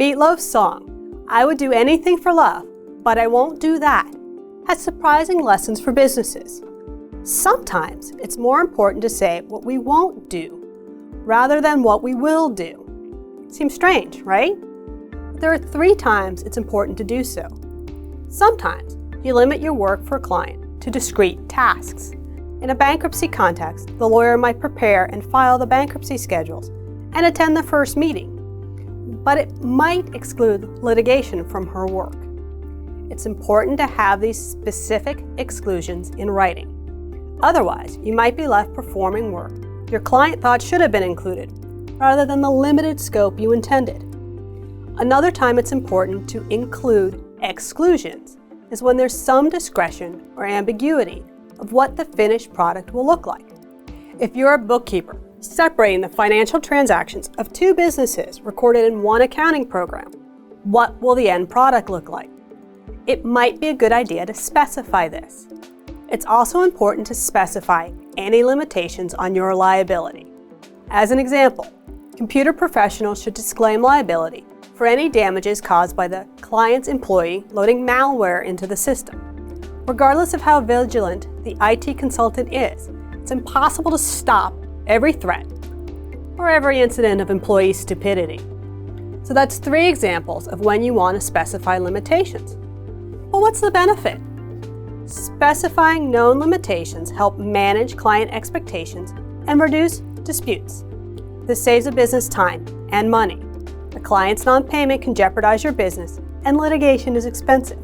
Meatloaf's song, "I would do anything for love, but I won't do that," has surprising lessons for businesses. Sometimes it's more important to say what we won't do rather than what we will do. Seems strange, right? But there are 3 times it's important to do so. Sometimes you limit your work for a client to discrete tasks. In a bankruptcy context, the lawyer might prepare and file the bankruptcy schedules and attend the first meeting, but it might exclude litigation from her work. It's important to have these specific exclusions in writing. Otherwise, you might be left performing work your client thought should have been included, rather than the limited scope you intended. Another time it's important to include exclusions is when there's some discretion or ambiguity of what the finished product will look like. If you're a bookkeeper, separating the financial transactions of 2 businesses recorded in one accounting program, what will the end product look like? It might be a good idea to specify this. It's also important to specify any limitations on your liability. As an example, computer professionals should disclaim liability for any damages caused by the client's employee loading malware into the system. Regardless of how vigilant the IT consultant is, it's impossible to stop every threat or every incident of employee stupidity. So that's 3 examples of when you want to specify limitations. Well, what's the benefit? Specifying known limitations help manage client expectations and reduce disputes. This saves a business time and money. A client's non-payment can jeopardize your business, and litigation is expensive.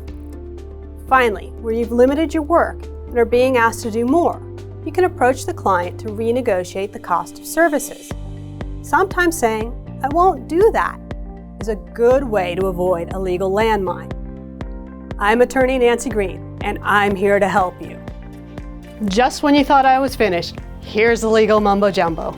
Finally, where you've limited your work and are being asked to do more, you can approach the client to renegotiate the cost of services. Sometimes saying, "I won't do that," is a good way to avoid a legal landmine. I'm attorney Nancy Greene, and I'm here to help you. Just when you thought I was finished, here's the legal mumbo jumbo.